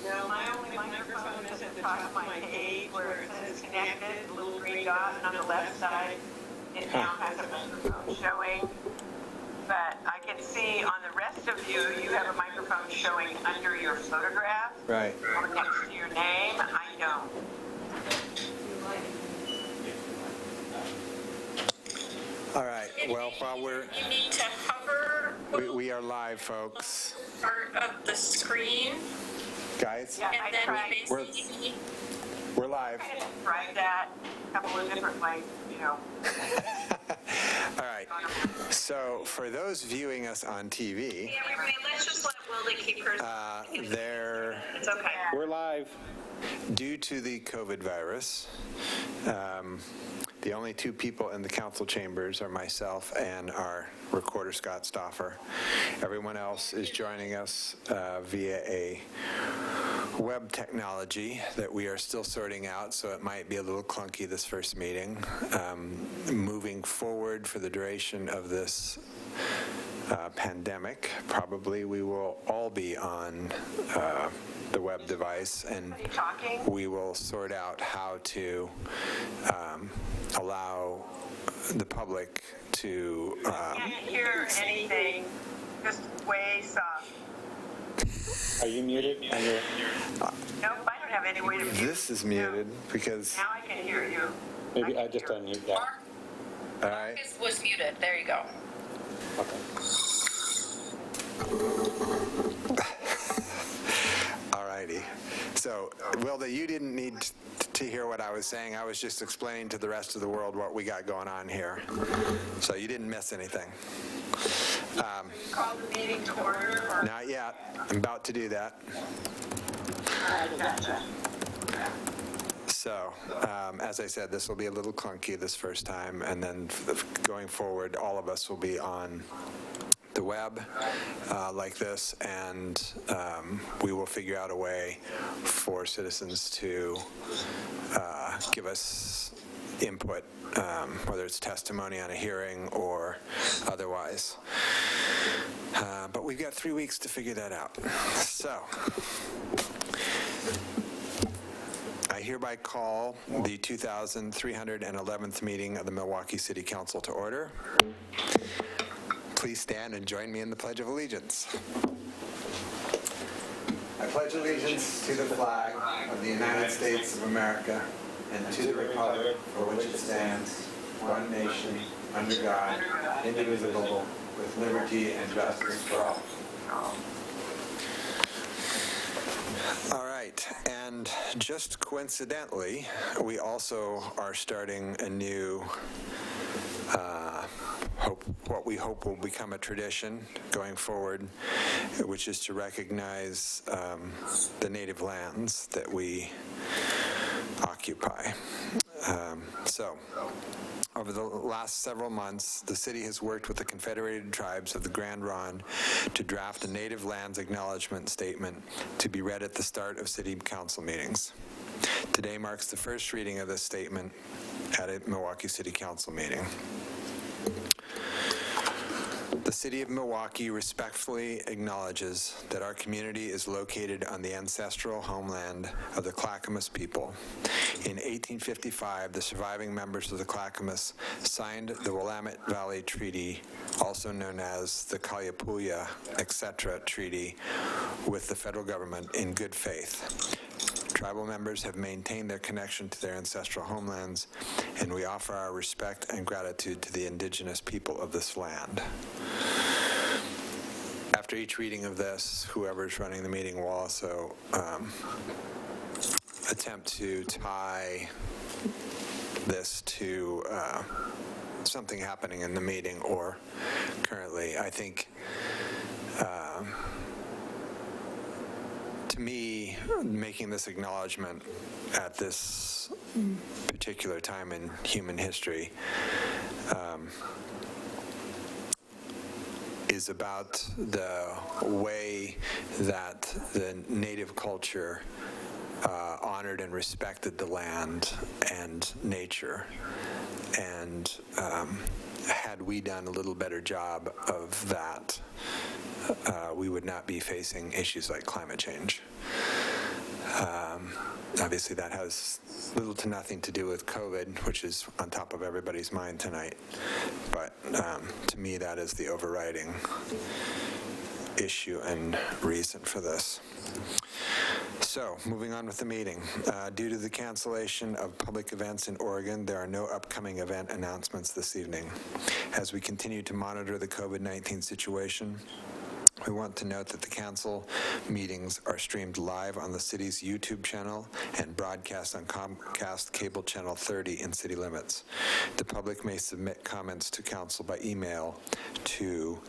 No, my only microphone is at the top of my page where it says connected, the little green dot, and on the left side, it now has a microphone showing. But I can see on the rest of you, you have a microphone showing under your photograph. Right. Or next to your name. I don't. All right. Well, while You need to hover we are live, folks. part of the screen, Guys, Yeah, I and then tried. you basically we're live. I tried that a couple of different ways, you know. All right. So for those viewing us on TV, Yeah, everybody, let's just let Wilda keep her. It's okay. We're live. due to the COVID virus, the only two people in the council chambers are myself and our recorder, Scott Stoffer. Everyone else is joining us via a web technology that we are still sorting out, so it might be a little clunky this first meeting. Moving forward for the duration of this pandemic, probably we will all be on the web device, and we will sort out how to allow the public to I can't hear anything, just way soft. Are you muted? Nope, I don't have any way to mute. This is muted because, Now I can hear you. Maybe I just unmute that. all right, Marcus was muted. There you go. Okay. all righty. So, Wilda, you didn't need to hear what I was saying. I was just explaining to the rest of the world what we got going on here. So you didn't miss anything. Call the meeting to order or? Not yet. I'm about to do that. Gotcha. So, as I said, this will be a little clunky this first time, and then going forward, all of us will be on the web like this, and we will figure out a way for citizens to give us input, whether it's testimony on a hearing or otherwise. But we've got 3 weeks to figure that out. So, I hereby call the 2311th meeting of the Milwaukee City Council to order. Please stand and join me in the Pledge of Allegiance. I pledge allegiance to the flag of the United States of America and to the republic for which it stands, one nation, under God, indivisible, with liberty and justice for all. All right, and just coincidentally, we also are starting a new what we hope will become a tradition going forward, which is to recognize the native lands that we occupy. So, over the last several months, the city has worked with the Confederated Tribes of the Grand Ronde to draft a Native Lands Acknowledgement Statement to be read at the start of city council meetings. Today marks the first reading of this statement at a Milwaukee City Council meeting. The City of Milwaukee respectfully acknowledges that our community is located on the ancestral homeland of the Clackamas people. In 1855, the surviving members of the Clackamas signed the Willamette Valley Treaty, also known as the Kalapuya, etc. Treaty, with the federal government in good faith. Tribal members have maintained their connection to their ancestral homelands, and we offer our respect and gratitude to the indigenous people of this land. After each reading of this, whoever's running the meeting will also attempt to tie this to something happening in the meeting or currently. I think to me, making this acknowledgement at this particular time in human history is about the way that the native culture honored and respected the land and nature. And had we done a little better job of that, we would not be facing issues like climate change. Obviously, that has little to nothing to do with COVID, which is on top of everybody's mind tonight. But to me, that is the overriding issue and reason for this. So, moving on with the meeting. Due to the cancellation of public events in Oregon, there are no upcoming event announcements this evening. As we continue to monitor the COVID-19 situation, we want to note that the council meetings are streamed live on the city's YouTube channel and broadcast on Comcast Cable Channel 30 in city limits. The public may submit comments to council by email to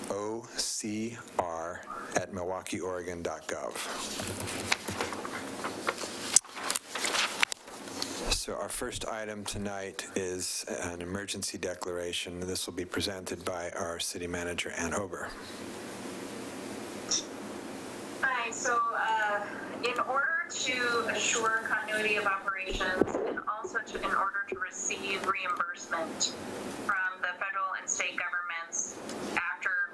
ocr@milwaukeeoregon.gov. So our first item tonight is an emergency declaration. This will be presented by our city manager, Ann Ober. Hi, so in order to assure continuity of operations and also in order to receive reimbursement from the federal and state governments after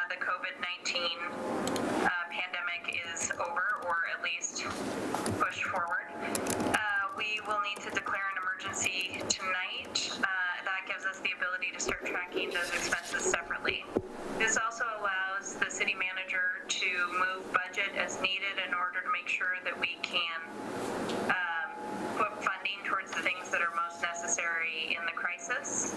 the COVID-19 pandemic is over, or at least pushed forward, we will need to declare an emergency tonight. That gives us the ability to start tracking those expenses separately. This also allows the city manager to move budget as needed in order to make sure that we can put funding towards the things that are most necessary in the crisis.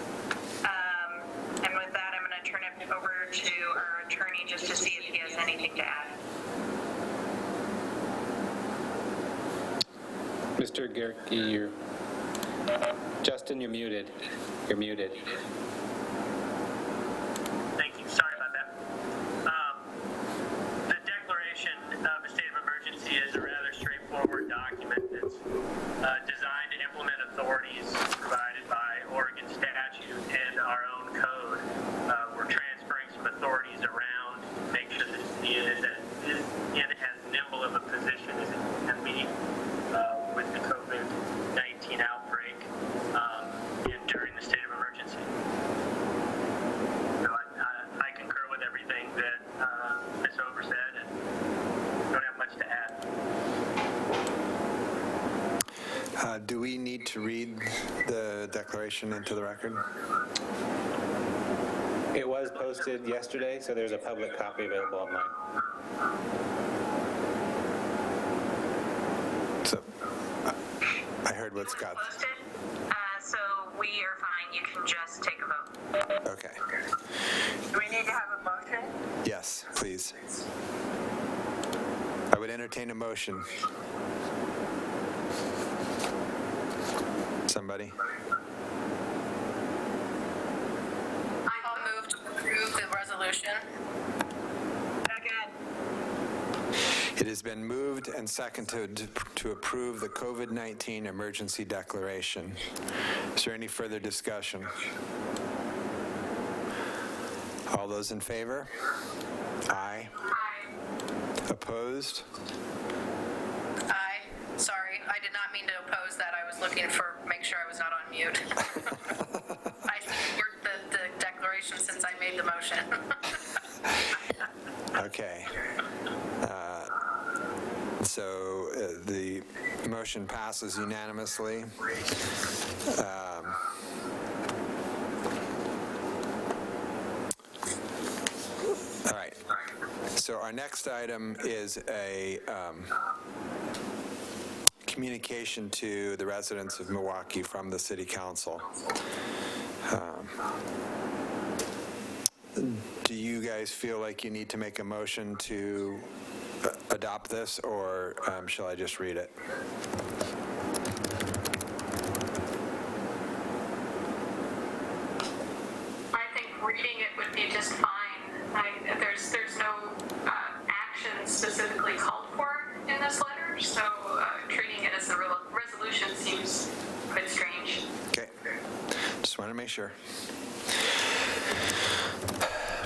And with that, I'm going to turn it over to our attorney just to see if he has anything to add. Mr. Gerke, Justin, you're muted. You're muted. Thank you. Sorry about that. The declaration of a state of emergency is a rather straightforward document that's designed to implement authorities provided by Oregon statute and our own code. We're transferring some authorities around to make sure that the city is in as nimble of a position as it can be with the COVID-19 outbreak and during the state of emergency. So I concur with everything that Ms. Ober said and don't have much to add. Do we need to read the declaration into the record? It was posted yesterday, so there's a public copy available online. So, I heard what Scott... Posted, so we are fine. You can just take a vote. Okay. Do we need to have a motion? Yes, please. I would entertain a motion. Somebody? I'll move to approve the resolution. Second. It has been moved and seconded to approve the COVID-19 emergency declaration. Is there any further discussion? All those in favor? Aye. Aye. Opposed? Aye. Sorry, I did not mean to oppose that. I was looking for, make sure I was not on mute. I support the declaration since I made the motion. Okay. So the motion passes unanimously. All right. So our next item is a communication to the residents of Milwaukee from the City Council. Do you guys feel like you need to make a motion to adopt this, or shall I just read it? I think reading it would be just fine. There's no action specifically called for in this letter, so treating it as a resolution seems a bit strange. Okay. Just want to make sure.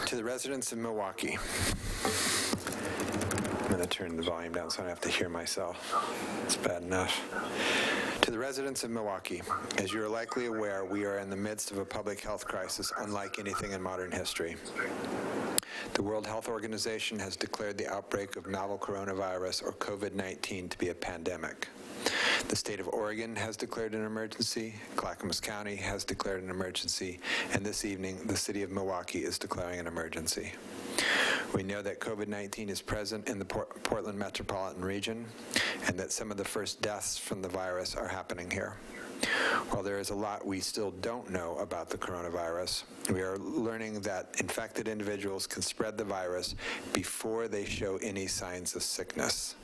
To the residents of Milwaukee. I'm going to turn the volume down so I don't have to hear myself. It's bad enough. To the residents of Milwaukee, as you are likely aware, we are in the midst of a public health crisis unlike anything in modern history. The World Health Organization has declared the outbreak of novel coronavirus, or COVID-19, to be a pandemic. The state of Oregon has declared an emergency, Clackamas County has declared an emergency, and this evening, the city of Milwaukee is declaring an emergency. We know that COVID-19 is present in the Portland metropolitan region, and that some of the first deaths from the virus are happening here. While there is a lot we still don't know about the coronavirus, we are learning that infected individuals can spread the virus before they show any signs of sickness.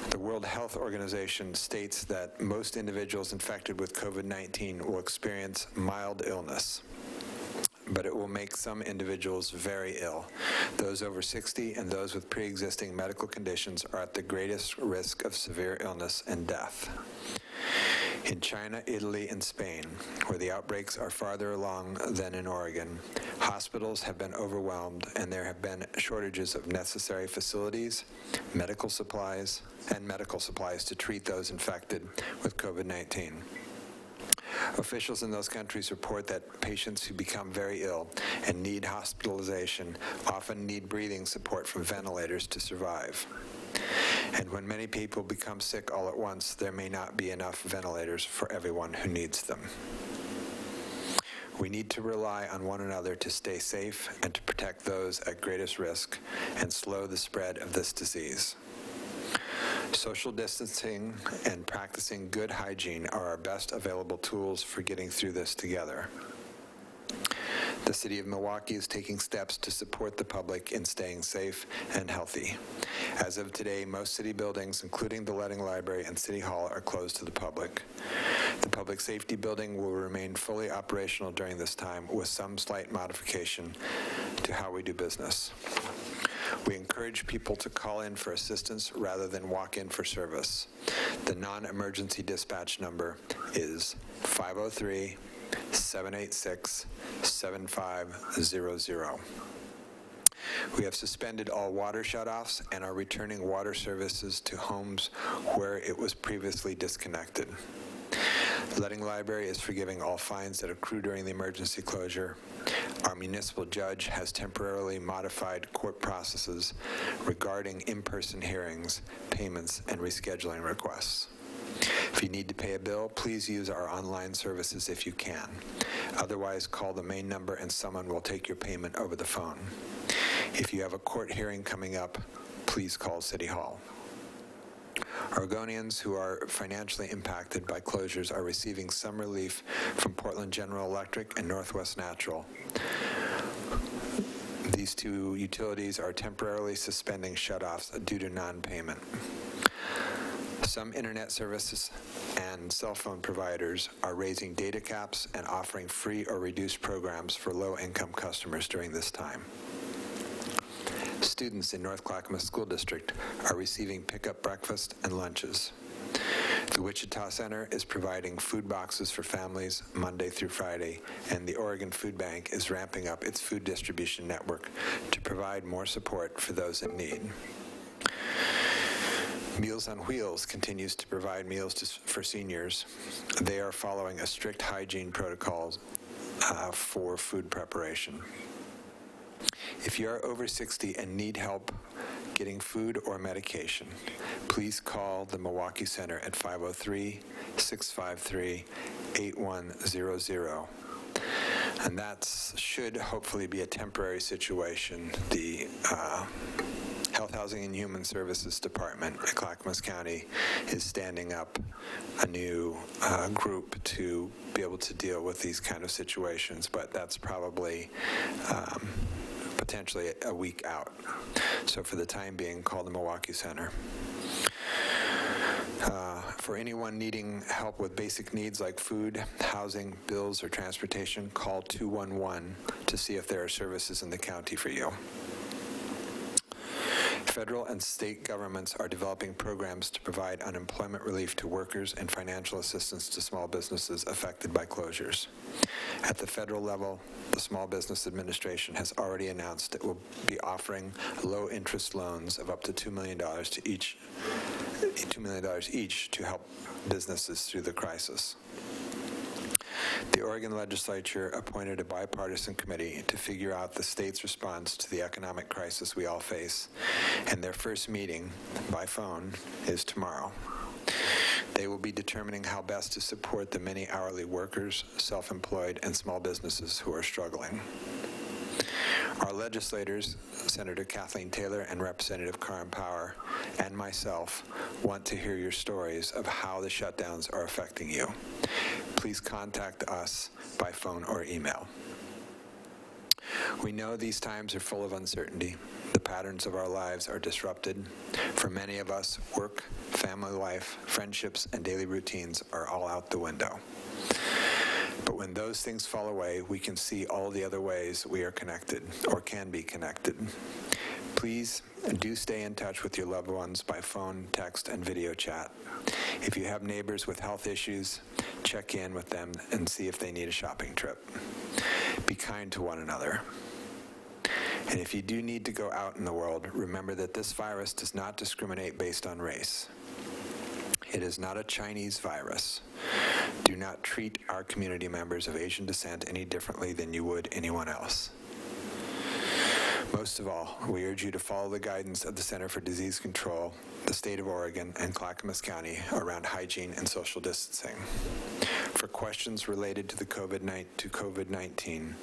The World Health Organization states that most individuals infected with COVID-19 will experience mild illness, but it will make some individuals very ill. Those over 60 and those with pre-existing medical conditions are at the greatest risk of severe illness and death. In China, Italy, and Spain, where the outbreaks are farther along than in Oregon, hospitals have been overwhelmed and there have been shortages of necessary facilities, medical supplies to treat those infected with COVID-19. Officials in those countries report that patients who become very ill and need hospitalization often need breathing support from ventilators to survive. And when many people become sick all at once, there may not be enough ventilators for everyone who needs them. We need to rely on one another to stay safe and to protect those at greatest risk and slow the spread of this disease. Social distancing and practicing good hygiene are our best available tools for getting through this together. The City of Milwaukee is taking steps to support the public in staying safe and healthy. As of today, most city buildings, including the Leading Library and City Hall, are closed to the public. The Public Safety Building will remain fully operational during this time, with some slight modification to how we do business. We encourage people to call in for assistance rather than walk in for service. The non-emergency dispatch number is 503-786-7500. We have suspended all water shutoffs and are returning water services to homes where it was previously disconnected. The Leading Library is forgiving all fines that accrue during the emergency closure. Our municipal judge has temporarily modified court processes regarding in-person hearings, payments, and rescheduling requests. If you need to pay a bill, please use our online services if you can. Otherwise, call the main number and someone will take your payment over the phone. If you have a court hearing coming up, please call City Hall. Oregonians who are financially impacted by closures are receiving some relief from Portland General Electric and Northwest Natural. These two utilities are temporarily suspending shutoffs due to non-payment. Some internet services and cell phone providers are raising data caps and offering free or reduced programs for low-income customers during this time. Students in North Clackamas School District are receiving pickup breakfast and lunches. The Wichita Center is providing food boxes for families Monday through Friday, and the Oregon Food Bank is ramping up its food distribution network to provide more support for those in need. Meals on Wheels continues to provide meals for seniors. They are following a strict hygiene protocols for food preparation. If you are over 60 and need help getting food or medication, please call the Milwaukee Center at 503-653-8100. And that should hopefully be a temporary situation. The Health, Housing, and Human Services Department at Clackamas County is standing up a new group to be able to deal with these kind of situations, but that's probably potentially a week out. So for the time being, call the Milwaukee Center. For anyone needing help with basic needs like food, housing, bills, or transportation, call 211 to see if there are services in the county for you. Federal and state governments are developing programs to provide unemployment relief to workers and financial assistance to small businesses affected by closures. At the federal level, the Small Business Administration has already announced it will be offering low-interest loans of up to $2 million each to help businesses through the crisis. The Oregon legislature appointed a bipartisan committee to figure out the state's response to the economic crisis we all face, and their first meeting, by phone, is tomorrow. They will be determining how best to support the many hourly workers, self-employed, and small businesses who are struggling. Our legislators, Senator Kathleen Taylor and Representative Karin Power, and myself, want to hear your stories of how the shutdowns are affecting you. Please contact us by phone or email. We know these times are full of uncertainty. The patterns of our lives are disrupted. For many of us, work, family life, friendships, and daily routines are all out the window. But when those things fall away, we can see all the other ways we are connected, or can be connected. Please do stay in touch with your loved ones by phone, text, and video chat. If you have neighbors with health issues, check in with them and see if they need a shopping trip. Be kind to one another. And if you do need to go out in the world, remember that this virus does not discriminate based on race. It is not a Chinese virus. Do not treat our community members of Asian descent any differently than you would anyone else. Most of all, we urge you to follow the guidance of the Center for Disease Control, the State of Oregon, and Clackamas County around hygiene and social distancing. For questions related to the COVID-19,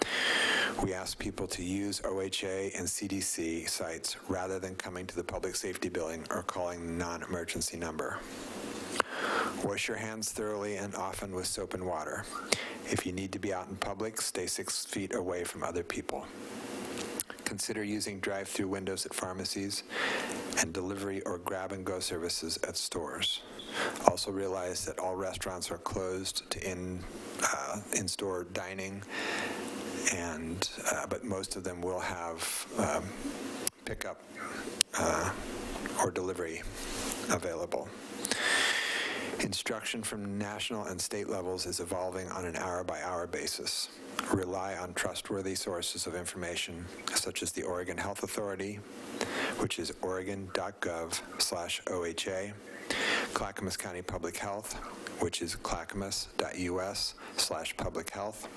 we ask people to use OHA and CDC sites rather than coming to the public safety building or calling the non-emergency number. Wash your hands thoroughly and often with soap and water. If you need to be out in public, stay 6 feet away from other people. Consider using drive-through windows at pharmacies and delivery or grab-and-go services at stores. Also realize that all restaurants are closed to in-store dining, but most of them will have pickup or delivery available. Instruction from national and state levels is evolving on an hour-by-hour basis. Rely on trustworthy sources of information, such as the Oregon Health Authority, which is oregon.gov/OHA, Clackamas County Public Health, which is clackamas.us/public health,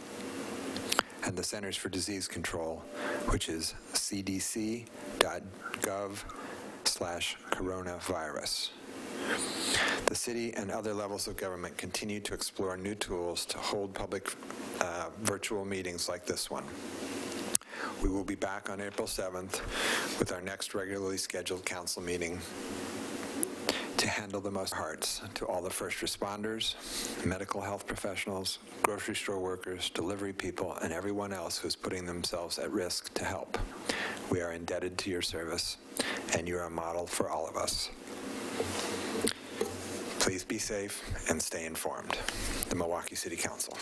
and the Centers for Disease Control, which is cdc.gov/coronavirus. The city and other levels of government continue to explore new tools to hold public virtual meetings like this one. We will be back on April 7th with our next regularly scheduled council meeting to handle the most hearts to all the first responders, medical health professionals, grocery store workers, delivery people, and everyone else who's putting themselves at risk to help. We are indebted to your service, and you're a model for all of us. Please be safe and stay informed. The Milwaukee City Council.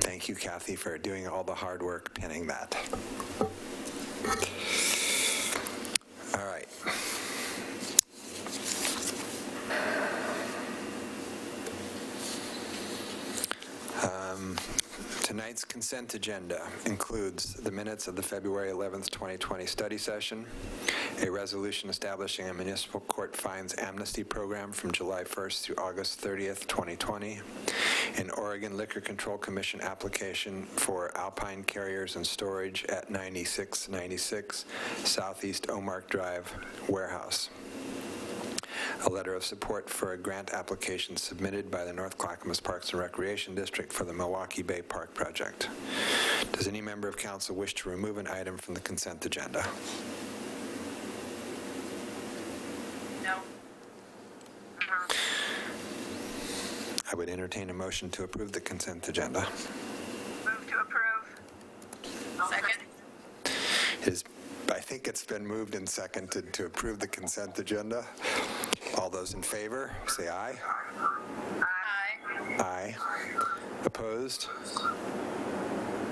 Thank you, Kathy, for doing all the hard work pinning that. All right. Tonight's consent agenda includes the minutes of the February 11th, 2020 study session, a resolution establishing a municipal court fines amnesty program from July 1st through August 30th, 2020, an Oregon Liquor Control Commission application for Alpine Carriers and Storage at 9696 Southeast Omark Drive Warehouse, a letter of support for a grant application submitted by the North Clackamas Parks and Recreation District for the Milwaukee Bay Park project. Does any member of council wish to remove an item from the consent agenda? No. I would entertain a motion to approve the consent agenda. Move to approve. Second. I think it's been moved and seconded to approve the consent agenda. All those in favor, say aye. Aye. Aye. Opposed?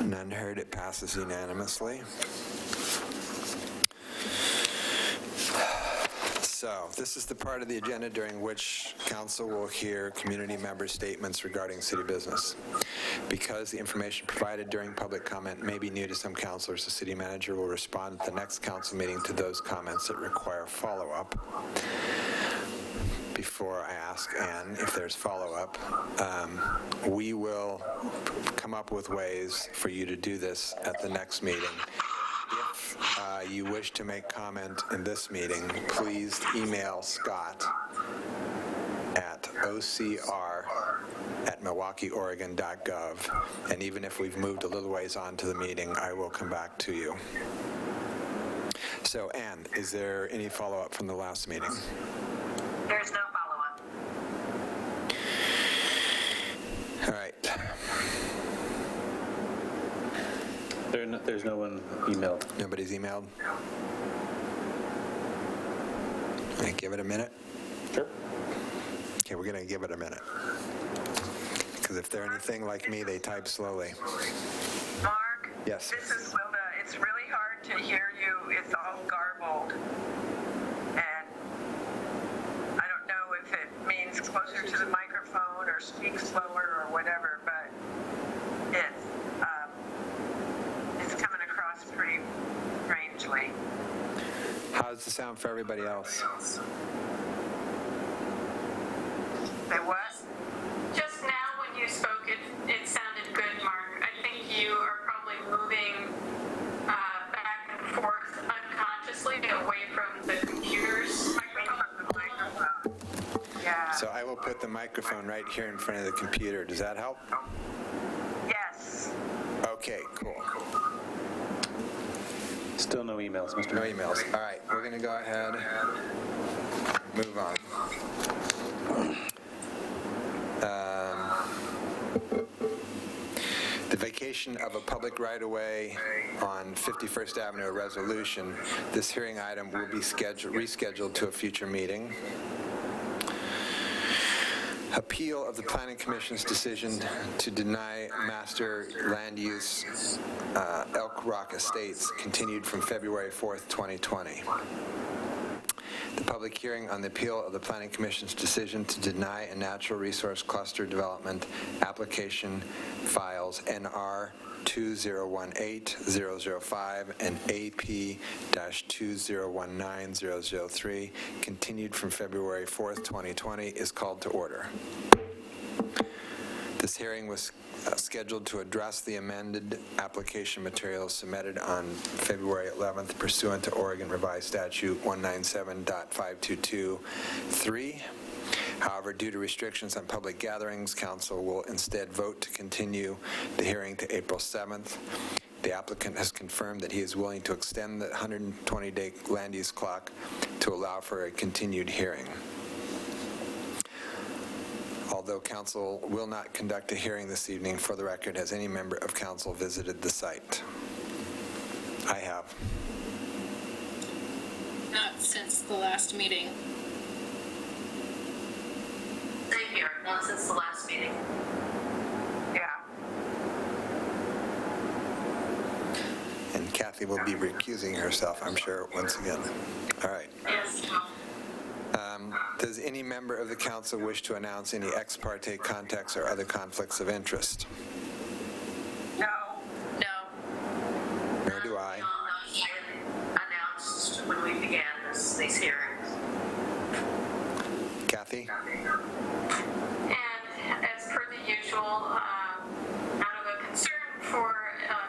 None heard. It passes unanimously. So this is the part of the agenda during which council will hear community member statements regarding city business. Because the information provided during public comment may be new to some councilors, the city manager will respond at the next council meeting to those comments that require follow-up. Before I ask Ann if there's follow-up, we will come up with ways for you to do this at the next meeting. If you wish to make comment in this meeting, please email Scott at ocr@milwaukeeoregon.gov. And even if we've moved a little ways on to the meeting, I will come back to you. So, Ann, is there any follow-up from the last meeting? There's no follow-up. All right. There's no one emailed. Nobody's emailed? Can I give it a minute? Sure. Okay, we're going to give it a minute. Because if they're anything like me, they type slowly. Mark? Yes. This is Wilda. It's really hard to hear you. It's all garbled. And I don't know if it means closer to the microphone or speak slower or whatever, but it's coming across pretty strangely. How does it sound for everybody else? Say what? Just now when you spoke, it sounded good, Mark. I think you are probably moving back and forth unconsciously away from the computer's microphone. Yeah. So I will put the microphone right here in front of the computer. Does that help? Yes. Okay, cool. Still no emails, Mr. No Mayor. emails. All right, we're going to go ahead, move on. The vacation of a public right-of-way on 51st Avenue, a resolution. This hearing item will be rescheduled to a future meeting. Appeal of the Planning Commission's decision to deny master land use Elk Rock Estates continued from February 4th, 2020. The public hearing on the appeal of the Planning Commission's decision to deny a natural resource cluster development application files NR 2018-005 and AP-2019-003 continued from February 4th, 2020 is called to order. This hearing was scheduled to address the amended application materials submitted on February 11th pursuant to Oregon Revised Statute 197.522(3). However, due to restrictions on public gatherings, council will instead vote to continue the hearing to April 7th. The applicant has confirmed that he is willing to extend the 120-day land use clock to allow for a continued hearing. Although council will not conduct a hearing this evening, for the record, has any member of council visited the site? I have. Not since the last meeting. Same here, not since the last meeting. Yeah. And Kathy will be recusing herself, I'm sure, once again. All right. Yes. Does any member of the council wish to announce any ex parte contacts or other conflicts of interest? No. No. Nor do I. Announced when we began these hearings. Kathy? And as per the usual, out of a concern for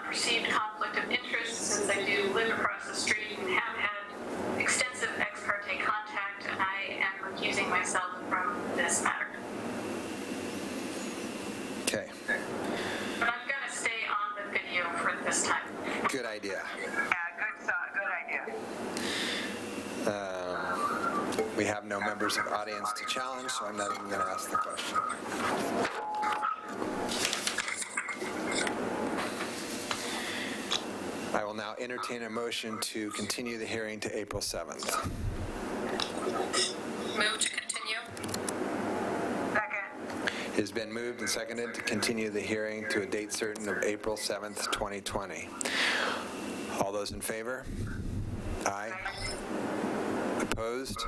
perceived conflict of interest, since I do live across the street and have had extensive ex parte contact, I am recusing myself from this matter. Okay. But I'm going to stay on the video for this time. Good idea. Yeah, good idea. We have no members of audience to challenge, so I'm not even going to ask the question. I will now entertain a motion to continue the hearing to April 7th. Move to continue. Second. It has been moved and seconded to continue the hearing to a date certain of April 7th, 2020. All those in favor? Aye. Opposed?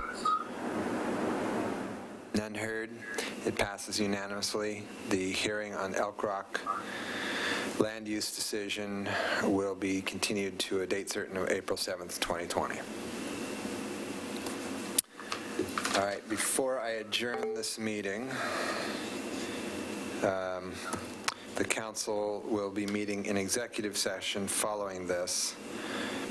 None heard. It passes unanimously. The hearing on Elk Rock land use decision will be continued to a date certain of April 7th, 2020. All right, before I adjourn this meeting, the council will be meeting in executive session following this,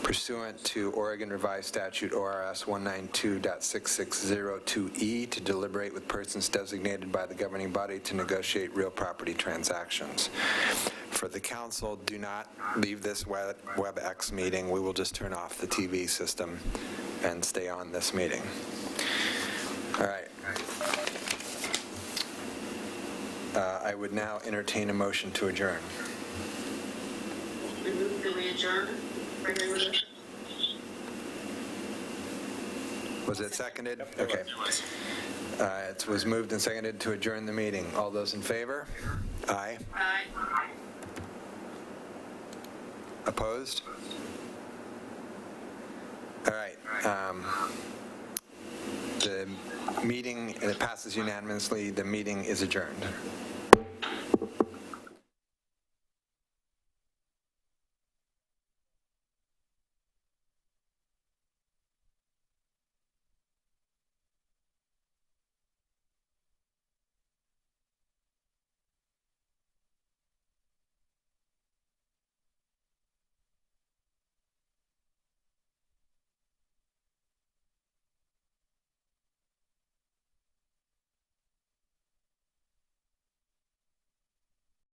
pursuant to Oregon Revised Statute ORS 192.6602E, to deliberate with persons designated by the governing body to negotiate real property transactions. For the council, do not leave this WebEx meeting. We will just turn off the TV system and stay on this meeting. All right. I would now entertain a motion to adjourn. We move that we adjourn. Was it seconded? Okay. It was moved and seconded to adjourn the meeting. All those in favor? Aye. Aye. Opposed? All right. The meeting, it passes unanimously. The meeting is adjourned.